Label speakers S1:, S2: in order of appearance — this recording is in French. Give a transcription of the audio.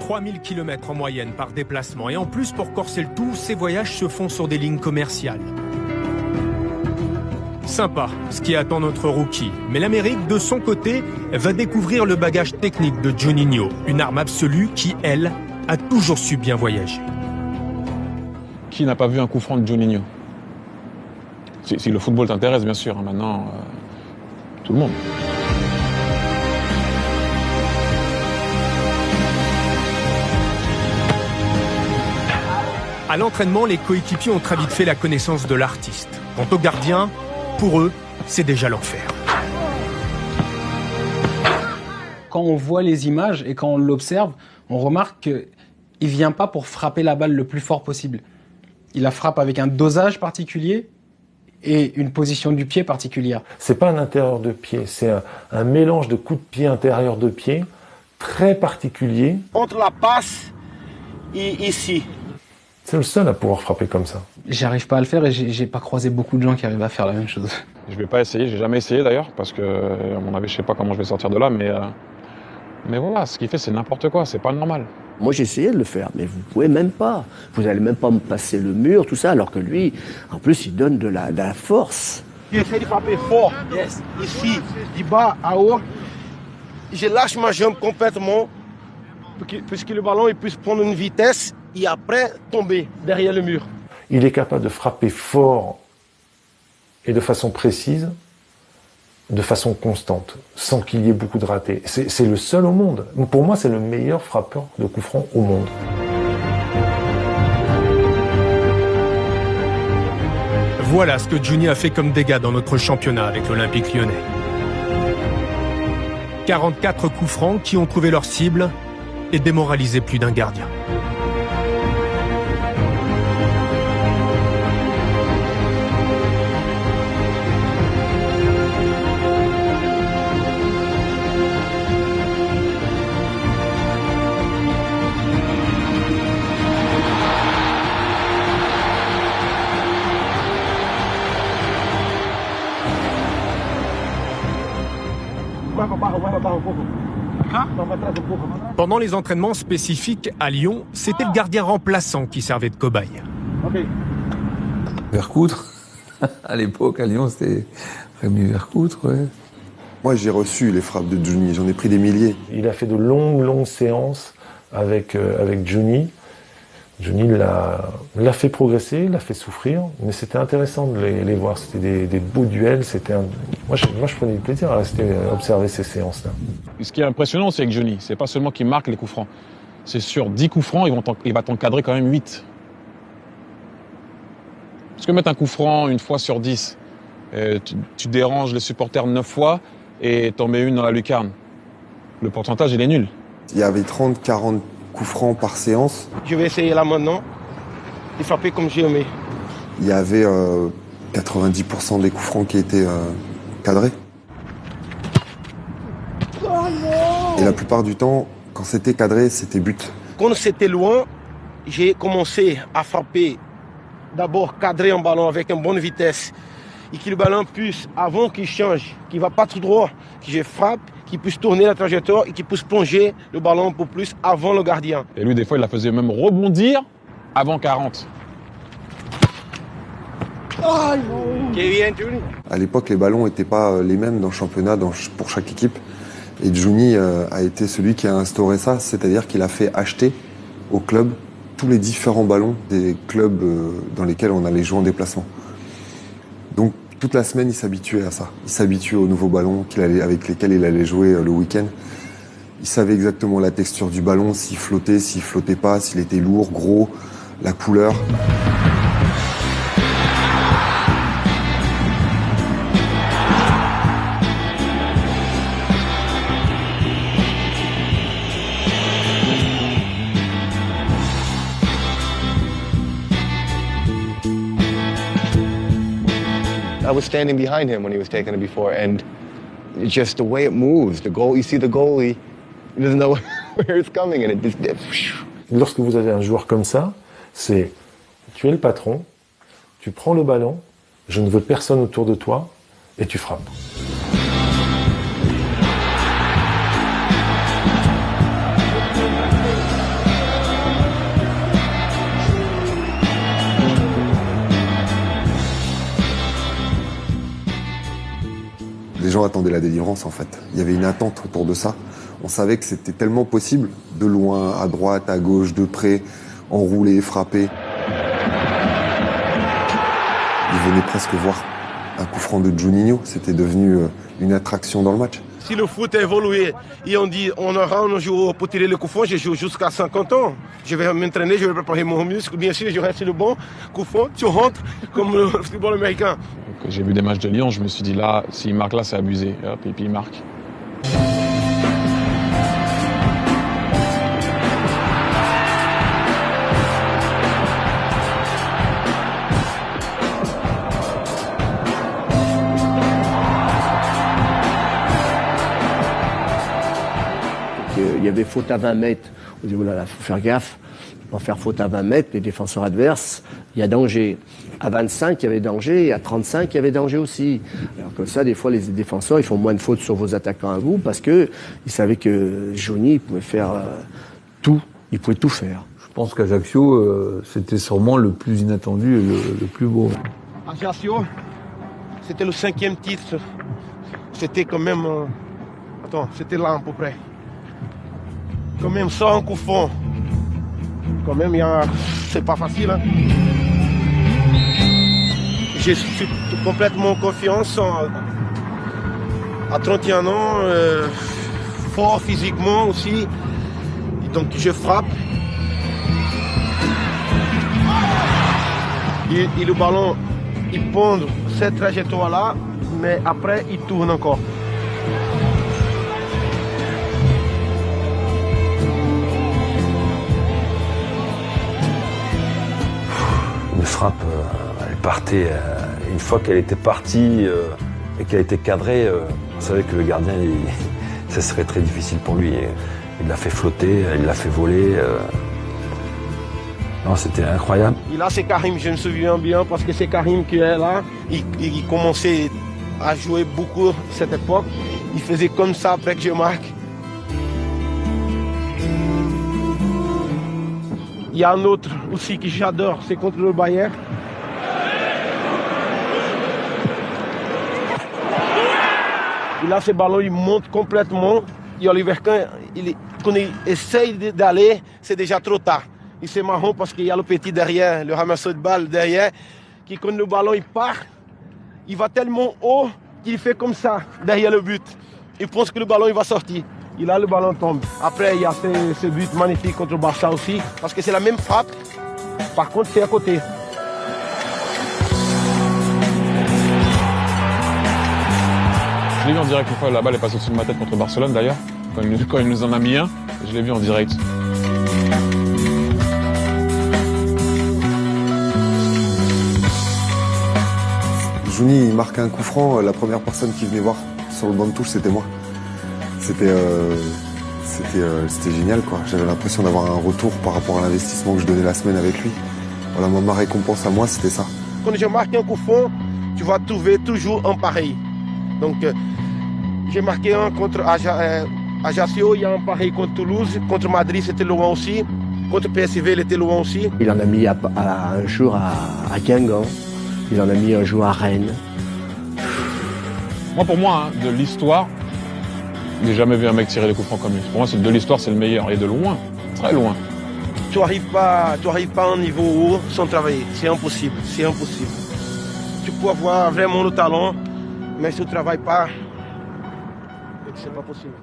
S1: 3000 km en moyenne par déplacement. Et en plus, pour corser le tout, ces voyages se font sur des lignes commerciales. Sympa, ce qui attend notre rookie. Mais l'Amérique, de son côté, va découvrir le bagage technique de Juninho. Une arme absolue qui, elle, a toujours su bien voyager.
S2: Qui n'a pas vu un coup franc de Juninho? Si le football t'intéresse, bien sûr. Maintenant, tout le monde.
S1: À l'entraînement, les coéquipiers ont très vite fait la connaissance de l'artiste. Quant aux gardiens, pour eux, c'est déjà l'enfer.
S3: Quand on voit les images et quand on l'observe, on remarque qu'il ne vient pas pour frapper la balle le plus fort possible. Il la frappe avec un dosage particulier et une position du pied particulière.
S4: C'est pas un intérieur de pied, c'est un mélange de coups de pied intérieur de pied très particulier.
S5: Entre la passe et ici.
S4: C'est le seul à pouvoir frapper comme ça.
S3: J'arrive pas à le faire et j'ai pas croisé beaucoup de gens qui arrivent à faire la même chose.
S2: Je vais pas essayer, j'ai jamais essayé d'ailleurs, parce que, à mon avis, je sais pas comment je vais sortir de là, mais voilà, ce qu'il fait, c'est n'importe quoi, c'est pas normal.
S6: Moi, j'ai essayé de le faire, mais vous pouvez même pas. Vous allez même pas me passer le mur, tout ça, alors que lui, en plus, il donne de la force.
S5: J'essaie de frapper fort, ici, du bas à haut. Je lâche ma jambe complètement, pour que le ballon il puisse prendre une vitesse et après tomber derrière le mur.
S4: Il est capable de frapper fort et de façon précise, de façon constante, sans qu'il y ait beaucoup de ratés. C'est le seul au monde. Pour moi, c'est le meilleur frappeur de coups francs au monde.
S1: Voilà ce que Juni a fait comme dégâts dans notre championnat avec l'Olympique lyonnais. 44 coups francs qui ont trouvé leur cible et démoralisé plus d'un gardien. Pendant les entraînements spécifiques à Lyon, c'était le gardien remplaçant qui servait de cobaye.
S7: Vercoutre. À l'époque, à Lyon, c'était Rémi Vercoutre, ouais.
S8: Moi, j'ai reçu les frappes de Juni, j'en ai pris des milliers.
S4: Il a fait de longues séances avec Juni. Juni l'a fait progresser, l'a fait souffrir, mais c'était intéressant de les voir. C'était des beaux duels. Moi, je prenais du plaisir à observer ces séances-là.
S2: Ce qui est impressionnant, c'est avec Juni, c'est pas seulement qu'il marque les coups francs. C'est sur 10 coups francs, il va t'encadrer quand même 8. Parce que mettre un coup franc une fois sur 10, tu déranges les supporters 9 fois et t'en mets une dans la lucarne. Le pourcentage, il est nul.
S8: Il y avait 30-40 coups francs par séance.
S5: Je vais essayer là maintenant de frapper comme j'ai aimé.
S8: Il y avait 90% des coups francs qui étaient cadrés. Et la plupart du temps, quand c'était cadré, c'était but.
S5: Quand c'était loin, j'ai commencé à frapper, d'abord cadrer un ballon avec une bonne vitesse et que le ballon puisse, avant qu'il change, qu'il ne va pas tout droit, que je frappe, qu'il puisse tourner la trajectoire et qu'il puisse plonger le ballon un peu plus avant le gardien.
S2: Et lui, des fois, il la faisait même rebondir avant 40.
S8: À l'époque, les ballons n'étaient pas les mêmes dans le championnat pour chaque équipe. Et Juni a été celui qui a instauré ça, c'est-à-dire qu'il a fait acheter au club tous les différents ballons des clubs dans lesquels on allait jouer en déplacement. Donc toute la semaine, il s'habituait à ça. Il s'habituait aux nouveaux ballons avec lesquels il allait jouer le week-end. Il savait exactement la texture du ballon, s'il flottait pas, s'il était lourd, gros, la couleur.
S9: I was standing behind him when he was taking it before, and just the way it moves, the goal, you see the goalie, he doesn't know where it's coming, and it just...
S4: Lorsque vous avez un joueur comme ça, c'est tu es le patron, tu prends le ballon, je ne veux personne autour de toi, et tu frappes.
S8: attendait la délivrance en fait. Il y avait une attente autour de ça. On savait que c'était tellement possible, de loin, à droite, à gauche, de près, enroulé, frappé. Ils venaient presque voir un coup franc de Juninho. C'était devenu une attraction dans le match.
S5: Si le foot a évolué et on dit on aura un jour pour tirer le coup franc, je joue jusqu'à 50 ans. Je vais m'entraîner, je vais préparer mon muscle. Bien sûr, je reste le bon coup franc, tu rentres comme le football américain.
S2: J'ai vu des matchs de Lyon, je me suis dit là, s'il marque là, c'est abusé. Et hop, et puis il marque.
S6: Il y avait faute à 20 mètres. On dit, oh là là, faut faire gaffe. Pour faire faute à 20 mètres, les défenseurs adverses, il y a danger. À 25, il y avait danger, et à 35, il y avait danger aussi. Alors comme ça, des fois, les défenseurs, ils font moins de fautes sur vos attaquants à vous, parce que ils savaient que Johnny pouvait faire tout. Il pouvait tout faire.
S7: Je pense qu'Ajaccio, c'était sûrement le plus inattendu et le plus beau.
S5: Ajaccio, c'était le 5e titre. C'était quand même... Attends, c'était là à peu près. Quand même, sans un coup franc. Quand même, c'est pas facile. Hein. Je suis complètement en confiance. À 31 ans, fort physiquement aussi. Et donc, je frappe. Et le ballon, il pond cette trajectoire-là, mais après, il tourne encore.
S10: Une frappe, elle partait, une fois qu'elle était partie et qu'elle était cadrée, on savait que le gardien, ça serait très difficile pour lui. Il l'a fait flotter, il l'a fait voler. Non, c'était incroyable.
S5: Et là, c'est Karim, je me souviens bien, parce que c'est Karim qui est là. Il commençait à jouer beaucoup à cette époque. Il faisait comme ça après que je marque. Il y a un autre aussi que j'adore, c'est contre le Bayern. Et là, ce ballon, il monte complètement. Et Oliver Kahn, quand il essaye d'aller, c'est déjà trop tard. Et c'est marrant parce qu'il y a le petit derrière, le ramasseur de balle derrière, qui quand le ballon il part, il va tellement haut qu'il fait comme ça, derrière le but. Il pense que le ballon il va sortir. Et là, le ballon tombe. Après, il y a ce but magnifique contre le Barça aussi, parce que c'est la même frappe. Par contre, c'est à côté.
S2: Je l'ai vu en direct une fois, la balle est passée au-dessus de ma tête contre Barcelone d'ailleurs, quand il nous en a mis un, je l'ai vu en direct.
S8: Johnny, il marque un coup franc, la première personne qui venait voir sur le banc de touche, c'était moi. C'était génial, quoi. J'avais l'impression d'avoir un retour par rapport à l'investissement que je donnais la semaine avec lui. Voilà, ma récompense à moi, c'était ça.
S5: Quand je marque un coup franc, tu vas trouver toujours un pareil. Donc, j'ai marqué un contre Ajaccio, il y a un pareil contre Toulouse. Contre Madrid, c'était loin aussi. Contre PSV, il était loin aussi.
S6: Il en a mis un jour à Guingamp. Il en a mis un jour à Rennes.
S2: Moi, pour moi, hein, de l'histoire, j'ai jamais vu un mec tirer des coups francs comme lui. Pour moi, de l'histoire, c'est le meilleur. Et de loin, très loin.
S5: Tu n'arrives pas à un niveau haut sans travailler. C'est impossible. C'est impossible. Tu peux avoir vraiment le talent, mais si tu ne travailles pas, c'est pas possible.